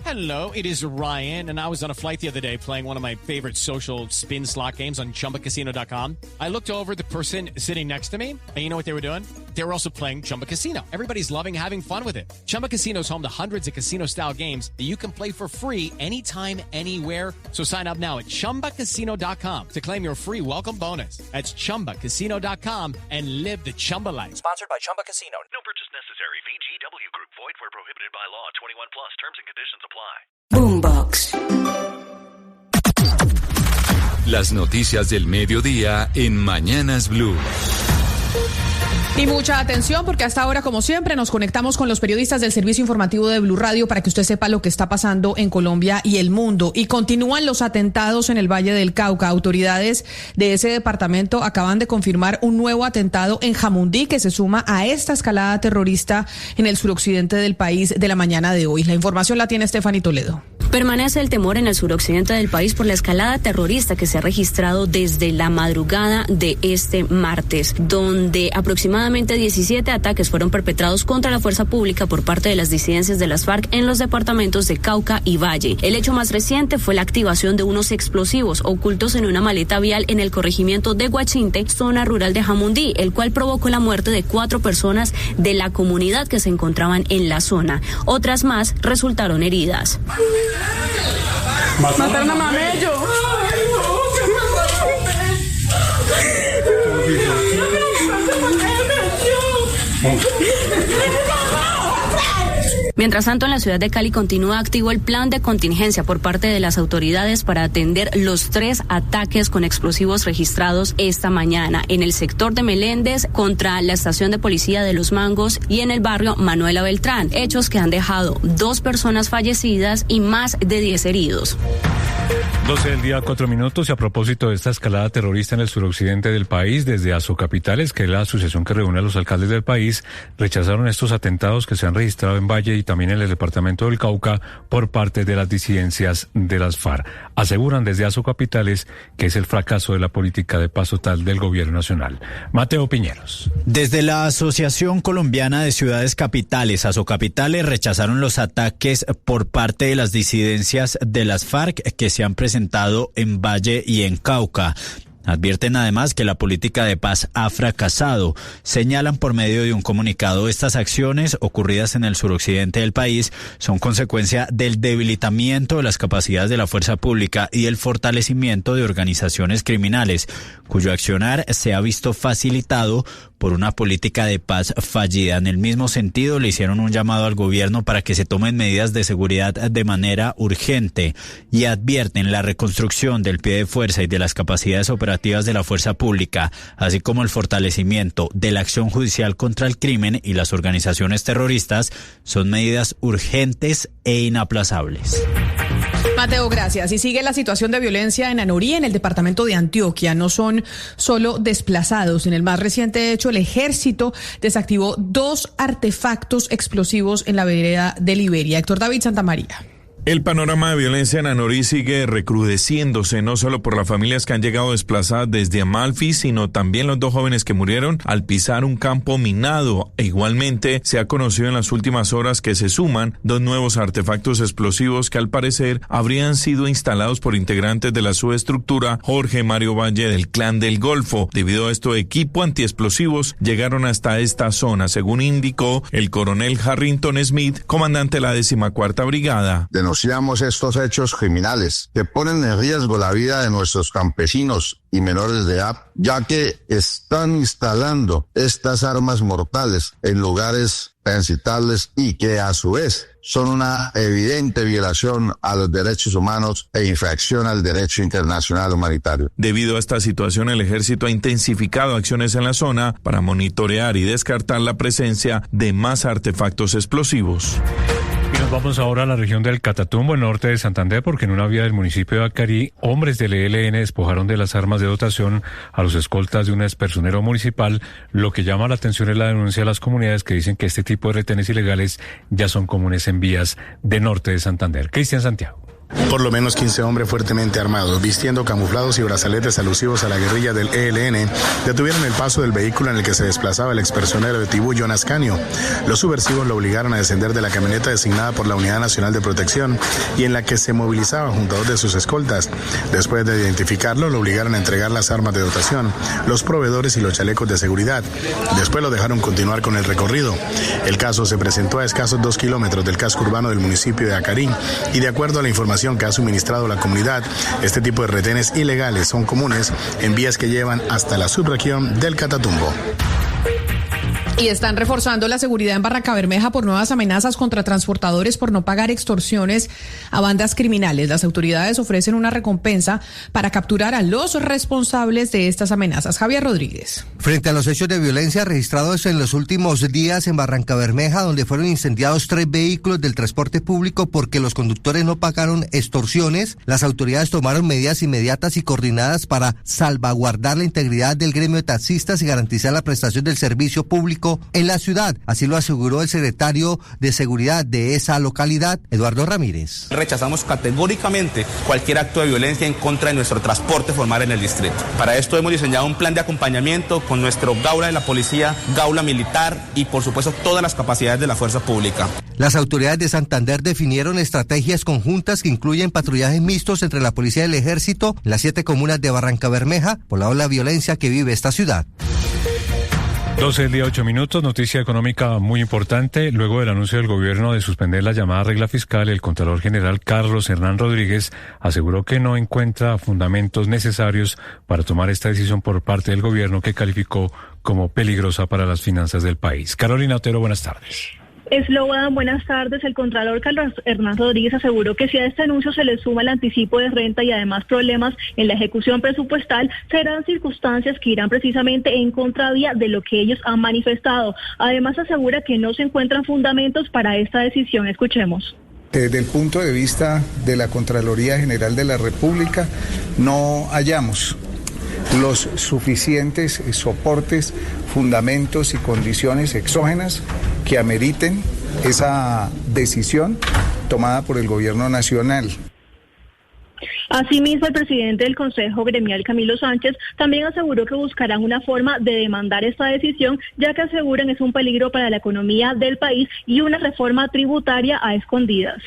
Hello, it is Ryan, and I was on a flight the other day playing one of my favorite social spin slot games on ChumbaCasino.com. I looked over at the person sitting next to me, and you know what they were doing? They were also playing Chumba Casino. Everybody's loving having fun with it. Chumba Casino is home to hundreds of casino-style games that you can play for free anytime, anywhere. So sign up now at ChumbaCasino.com to claim your free welcome bonus. That's ChumbaCasino.com and live the Chumba life. Sponsored by Chumba Casino. No purchase necessary. VGW Group. Void where prohibited by law. 21 plus. Terms and conditions apply. Boombox. Las noticias del mediodía en Mañanas Blue. Y mucha atención porque hasta ahora, como siempre, nos conectamos con los periodistas del servicio informativo de Blue Radio para que usted sepa lo que está pasando en Colombia y el mundo. Y continúan los atentados en el Valle del Cauca. Autoridades de ese departamento acaban de confirmar un nuevo atentado en Jamundí que se suma a esta escalada terrorista en el suroccidente del país de la mañana de hoy. La información la tiene Stephanie Toledo. Permanece el temor en el suroccidente del país por la escalada terrorista que se ha registrado desde la madrugada de este martes, donde aproximadamente 17 ataques fueron perpetrados contra la fuerza pública por parte de las disidencias de las FARC en los departamentos de Cauca y Valle. El hecho más reciente fue la activación de unos explosivos ocultos en una maleta vial en el corregimiento de Guachinte, zona rural de Jamundí, el cual provocó la muerte de 4 personas de la comunidad que se encontraban en la zona. Otras más resultaron heridas. Mataron a Mamello. Mientras tanto, en la ciudad de Cali continúa activo el plan de contingencia por parte de las autoridades para atender los 3 ataques con explosivos registrados esta mañana en el sector de Meléndez contra la estación de policía de Los Mangos y en el barrio Manuela Beltrán, hechos que han dejado 2 personas fallecidas y más de 10 heridos. 12 del día, 4 minutos, y a propósito de esta escalada terrorista en el suroccidente del país, desde Asocapitales, que es la asociación que reúne a los alcaldes del país, rechazaron estos atentados que se han registrado en Valle y también en el departamento del Cauca por parte de las disidencias de las FARC. Aseguran desde Asocapitales que es el fracaso de la política de paz total del gobierno nacional. Mateo Piñeros. Desde la Asociación Colombiana de Ciudades Capitales, Asocapitales, rechazaron los ataques por parte de las disidencias de las FARC que se han presentado en Valle y en Cauca. Advierten además que la política de paz ha fracasado. Señalan por medio de un comunicado estas acciones ocurridas en el suroccidente del país son consecuencia del debilitamiento de las capacidades de la fuerza pública y el fortalecimiento de organizaciones criminales, cuyo accionar se ha visto facilitado por una política de paz fallida. En el mismo sentido, le hicieron un llamado al gobierno para que se tomen medidas de seguridad de manera urgente y advierten la reconstrucción del pie de fuerza y de las capacidades operativas de la fuerza pública, así como el fortalecimiento de la acción judicial contra el crimen y las organizaciones terroristas, son medidas urgentes e inaplazables. Mateo, gracias. Y sigue la situación de violencia en Anorí, en el departamento de Antioquia. No son solo desplazados. En el más reciente hecho, el ejército desactivó 2 artefactos explosivos en la vereda de Liberia. Héctor David Santamaría. El panorama de violencia en Anorí sigue recrudeciéndose, no solo por las familias que han llegado desplazadas desde Amalfi, sino también los 2 jóvenes que murieron al pisar un campo minado. E igualmente se ha conocido en las últimas horas que se suman 2 nuevos artefactos explosivos que al parecer habrían sido instalados por integrantes de la subestructura Jorge Mario Valle del Clan del Golfo. Debido a esto, equipo antiexplosivos llegaron hasta esta zona, según indicó el coronel Harrington Smith, comandante de la 14ª Brigada. Denunciamos estos hechos criminales que ponen en riesgo la vida de nuestros campesinos y menores de edad, ya que están instalando estas armas mortales en lugares transitables y que a su vez son una evidente violación a los derechos humanos e infracción al derecho internacional humanitario. Debido a esta situación, el ejército ha intensificado acciones en la zona para monitorear y descartar la presencia de más artefactos explosivos. Y nos vamos ahora a la región del Catatumbo, en norte de Santander, porque en una vía del municipio de Acarí, hombres del ELN despojaron de las armas de dotación a los escoltas de un expersonero municipal. Lo que llama la atención es la denuncia de las comunidades que dicen que este tipo de retenes ilegales ya son comunes en vías de norte de Santander. Cristian Santiago. Por lo menos 15 hombres fuertemente armados, vistiendo camuflados y brazaletes alusivos a la guerrilla del ELN, detuvieron el paso del vehículo en el que se desplazaba el expersonero de Tibú, Jonas Canio. Los subversivos lo obligaron a descender de la camioneta designada por la Unidad Nacional de Protección y en la que se movilizaba junto a dos de sus escoltas. Después de identificarlo, lo obligaron a entregar las armas de dotación, los proveedores y los chalecos de seguridad. Después lo dejaron continuar con el recorrido. El caso se presentó a escasos 2 kilómetros del casco urbano del municipio de Acarí y de acuerdo a la información que ha suministrado la comunidad, este tipo de retenes ilegales son comunes en vías que llevan hasta la subregión del Catatumbo. Y están reforzando la seguridad en Barrancabermeja por nuevas amenazas contra transportadores por no pagar extorsiones a bandas criminales. Las autoridades ofrecen una recompensa para capturar a los responsables de estas amenazas. Javier Rodríguez. Frente a los hechos de violencia registrados en los últimos días en Barrancabermeja, donde fueron incendiados 3 vehículos del transporte público porque los conductores no pagaron extorsiones, las autoridades tomaron medidas inmediatas y coordinadas para salvaguardar la integridad del gremio de taxistas y garantizar la prestación del servicio público en la ciudad. Así lo aseguró el secretario de Seguridad de esa localidad, Eduardo Ramírez. Rechazamos categóricamente cualquier acto de violencia en contra de nuestro transporte formal en el distrito. Para esto hemos diseñado un plan de acompañamiento con nuestro Gaula de la Policía, Gaula Militar y por supuesto todas las capacidades de la fuerza pública. Las autoridades de Santander definieron estrategias conjuntas que incluyen patrullajes mixtos entre la policía y el ejército en las 7 comunas de Barrancabermeja por la ola de violencia que vive esta ciudad. 12 del día, 8 minutos, noticia económica muy importante. Luego del anuncio del gobierno de suspender la llamada regla fiscal, el Contralor General Carlos Hernán Rodríguez aseguró que no encuentra fundamentos necesarios para tomar esta decisión por parte del gobierno que calificó como peligrosa para las finanzas del país. Carolina Otero, buenas tardes. Eslogan, buenas tardes. El Contralor Carlos Hernán Rodríguez aseguró que si a este anuncio se le suma el anticipo de renta y además problemas en la ejecución presupuestal, serán circunstancias que irán precisamente en contravía de lo que ellos han manifestado. Además asegura que no se encuentran fundamentos para esta decisión. Escuchemos. Desde el punto de vista de la Contraloría General de la República, no hallamos los suficientes soportes, fundamentos y condiciones exógenas que ameriten esa decisión tomada por el Gobierno Nacional. Asimismo, el presidente del Consejo Gremial, Camilo Sánchez, también aseguró que buscarán una forma de demandar esta decisión, ya que aseguran es un peligro para la economía del país y una reforma tributaria a escondidas.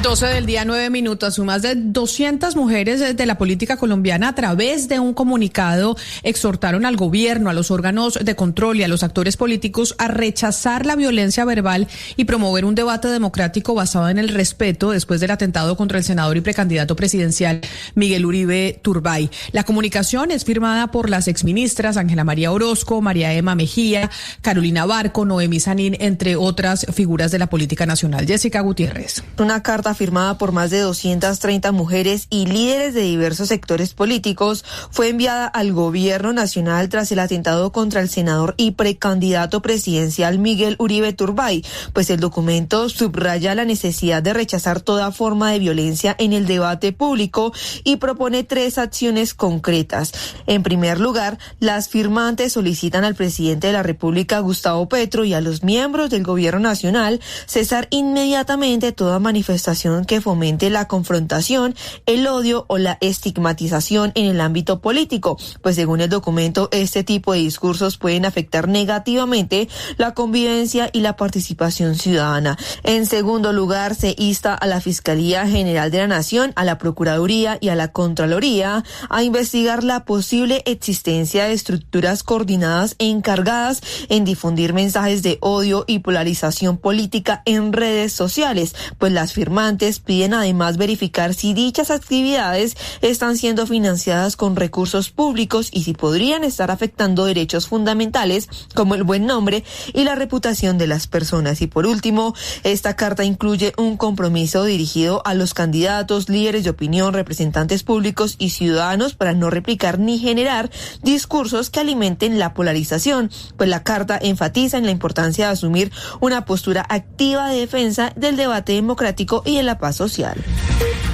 12 del día, 9 minutos. Más de 200 mujeres de la política colombiana, a través de un comunicado, exhortaron al gobierno, a los órganos de control y a los actores políticos a rechazar la violencia verbal y promover un debate democrático basado en el respeto después del atentado contra el senador y precandidato presidencial Miguel Uribe Turbay. La comunicación es firmada por las exministras Ángela María Orozco, María Emma Mejía, Carolina Barco, Noemí Sanín, entre otras figuras de la política nacional. Jessica Gutiérrez. Una carta firmada por más de 230 mujeres y líderes de diversos sectores políticos fue enviada al gobierno nacional tras el atentado contra el senador y precandidato presidencial Miguel Uribe Turbay, pues el documento subraya la necesidad de rechazar toda forma de violencia en el debate público y propone 3 acciones concretas. En primer lugar, las firmantes solicitan al presidente de la República, Gustavo Petro, y a los miembros del gobierno nacional cesar inmediatamente toda manifestación que fomente la confrontación, el odio o la estigmatización en el ámbito político, pues según el documento, este tipo de discursos pueden afectar negativamente la convivencia y la participación ciudadana. En segundo lugar, se insta a la Fiscalía General de la Nación, a la Procuraduría y a la Contraloría a investigar la posible existencia de estructuras coordinadas e encargadas en difundir mensajes de odio y polarización política en redes sociales, pues las firmantes piden además verificar si dichas actividades están siendo financiadas con recursos públicos y si podrían estar afectando derechos fundamentales como el buen nombre y la reputación de las personas. Y por último, esta carta incluye un compromiso dirigido a los candidatos, líderes de opinión, representantes públicos y ciudadanos para no replicar ni generar discursos que alimenten la polarización, pues la carta enfatiza en la importancia de asumir una postura activa de defensa del debate democrático y de la paz social.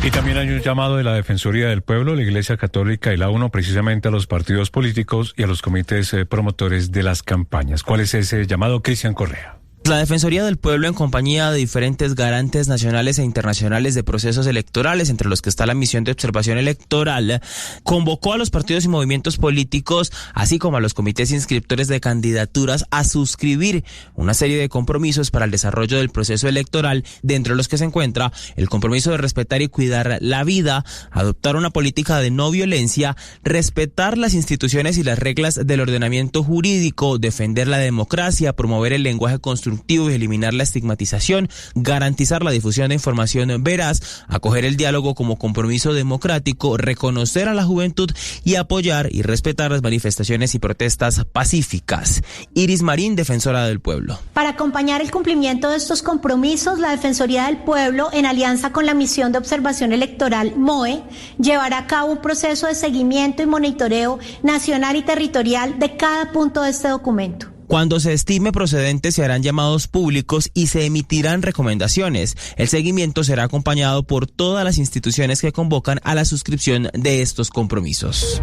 Y también hay un llamado de la Defensoría del Pueblo, la Iglesia Católica y la ONU precisamente a los partidos políticos y a los comités promotores de las campañas. ¿Cuál es ese llamado, Cristian Correa? La Defensoría del Pueblo, en compañía de diferentes garantes nacionales e internacionales de procesos electorales, entre los que está la misión de observación electoral, convocó a los partidos y movimientos políticos, así como a los comités inscriptores de candidaturas, a suscribir una serie de compromisos para el desarrollo del proceso electoral, dentro de los que se encuentra el compromiso de respetar y cuidar la vida, adoptar una política de no violencia, respetar las instituciones y las reglas del ordenamiento jurídico, defender la democracia, promover el lenguaje constructivo y eliminar la estigmatización, garantizar la difusión de información veraz, acoger el diálogo como compromiso democrático, reconocer a la juventud y apoyar y respetar las manifestaciones y protestas pacíficas. Iris Marín, defensora del pueblo. Para acompañar el cumplimiento de estos compromisos, la Defensoría del Pueblo, en alianza con la Misión de Observación Electoral MOE, llevará a cabo un proceso de seguimiento y monitoreo nacional y territorial de cada punto de este documento. Cuando se estime procedente, se harán llamados públicos y se emitirán recomendaciones. El seguimiento será acompañado por todas las instituciones que convocan a la suscripción de estos compromisos.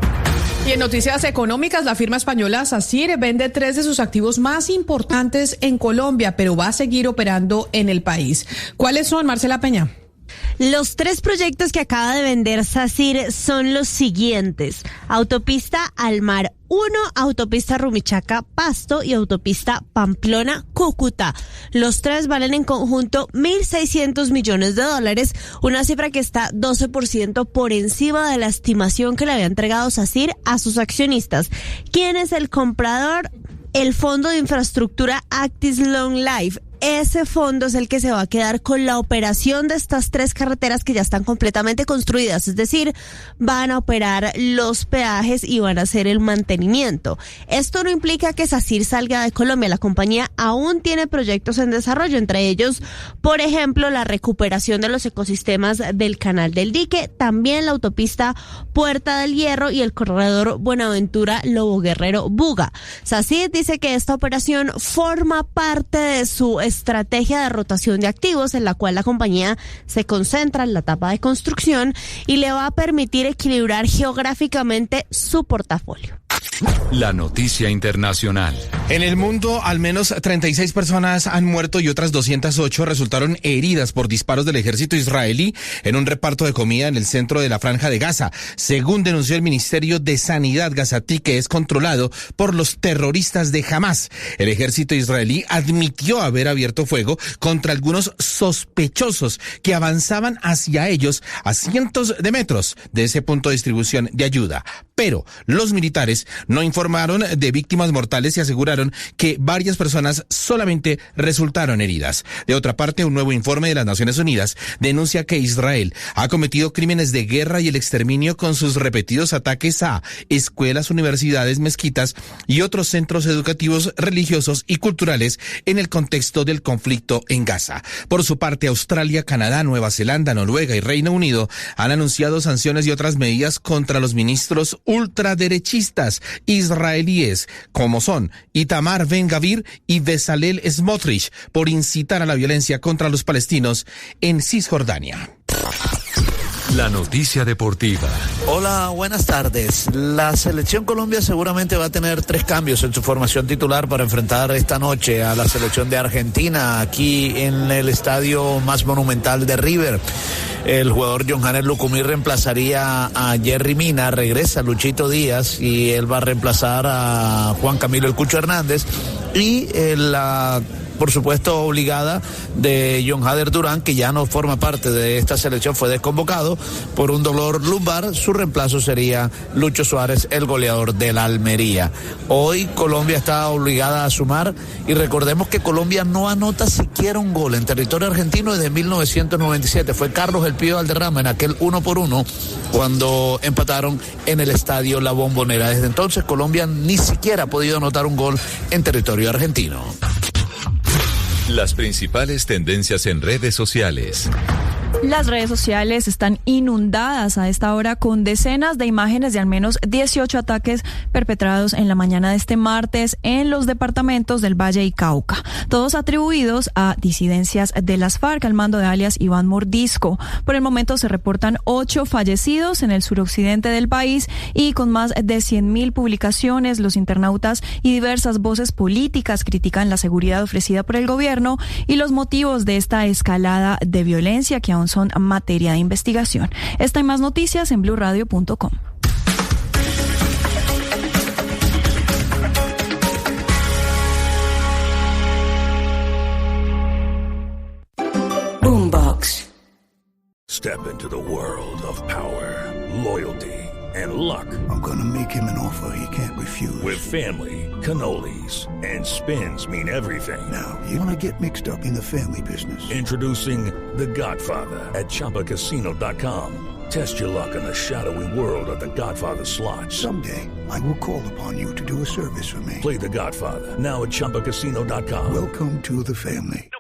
Y en noticias económicas, la firma española SACIR vende 3 de sus activos más importantes en Colombia, pero va a seguir operando en el país. ¿Cuáles son, Marcela Peña? Los 3 proyectos que acaba de vender SACIR son los siguientes: Autopista al Mar 1, Autopista Rumichaca-Pasto y Autopista Pamplona-Cúcuta. Los 3 valen en conjunto $1.600 millones, una cifra que está 12% por encima de la estimación que le había entregado SACIR a sus accionistas. ¿Quién es el comprador? El Fondo de Infraestructura Actis Long Life. Ese fondo es el que se va a quedar con la operación de estas 3 carreteras que ya están completamente construidas, es decir, van a operar los peajes y van a hacer el mantenimiento. Esto no implica que SACIR salga de Colombia. La compañía aún tiene proyectos en desarrollo, entre ellos, por ejemplo, la recuperación de los ecosistemas del Canal del Dique, también la autopista Puerta del Hierro y el corredor Buenaventura-Lobo Guerrero-Buga. SACIR dice que esta operación forma parte de su estrategia de rotación de activos, en la cual la compañía se concentra en la etapa de construcción y le va a permitir equilibrar geográficamente su portafolio. La noticia internacional. En el mundo, al menos 36 personas han muerto y otras 208 resultaron heridas por disparos del ejército israelí en un reparto de comida en el centro de la Franja de Gaza, según denunció el Ministerio de Sanidad gazatí, que es controlado por los terroristas de Hamás. El ejército israelí admitió haber abierto fuego contra algunos sospechosos que avanzaban hacia ellos a cientos de metros de ese punto de distribución de ayuda. Pero los militares no informaron de víctimas mortales y aseguraron que varias personas solamente resultaron heridas. De otra parte, un nuevo informe de las Naciones Unidas denuncia que Israel ha cometido crímenes de guerra y el exterminio con sus repetidos ataques a escuelas, universidades, mezquitas y otros centros educativos, religiosos y culturales en el contexto del conflicto en Gaza. Por su parte, Australia, Canadá, Nueva Zelanda, Noruega y Reino Unido han anunciado sanciones y otras medidas contra los ministros ultraderechistas israelíes, como son Itamar Ben-Gavir y Bezalel Smotrich, por incitar a la violencia contra los palestinos en Cisjordania. La noticia deportiva. Hola, buenas tardes. La selección Colombia seguramente va a tener 3 cambios en su formación titular para enfrentar esta noche a la selección de Argentina aquí en el estadio más monumental de River. El jugador Johannes Lucumí reemplazaría a Jerry Mina, regresa Luchito Díaz y él va a reemplazar a Juan Camilo El Cucho Hernández y por supuesto, obligada de John Hader Durán, que ya no forma parte de esta selección, fue desconvocado por un dolor lumbar. Su reemplazo sería Lucho Suárez, el goleador del Almería. Hoy Colombia está obligada a sumar y recordemos que Colombia no anota siquiera un gol en territorio argentino desde 1997. Fue Carlos El Pío Valderrama en aquel 1-1 cuando empataron en el estadio La Bombonera. Desde entonces Colombia ni siquiera ha podido anotar un gol en territorio argentino. Las principales tendencias en redes sociales. Las redes sociales están inundadas a esta hora con decenas de imágenes de al menos 18 ataques perpetrados en la mañana de este martes en los departamentos del Valle y Cauca, todos atribuidos a disidencias de las FARC al mando de alias Iván Mordisco. Por el momento se reportan 8 fallecidos en el suroccidente del país y con más de 100.000 publicaciones, los internautas y diversas voces políticas critican la seguridad ofrecida por el gobierno y los motivos de esta escalada de violencia que aún son materia de investigación. Esta y más noticias en blurradio.com. Boombox. Step into the world of power, loyalty, and luck. I'm gonna make him an offer he can't refuse. With family, cannolis, and spins mean everything. Now, you wanna get mixed up in the family business. Introducing The Godfather at ChumbaCasino.com. Test your luck in the shadowy world of The Godfather slot. Someday, I will call upon you to do a service for me. Play The Godfather now at ChumbaCasino.com. Welcome to the family. No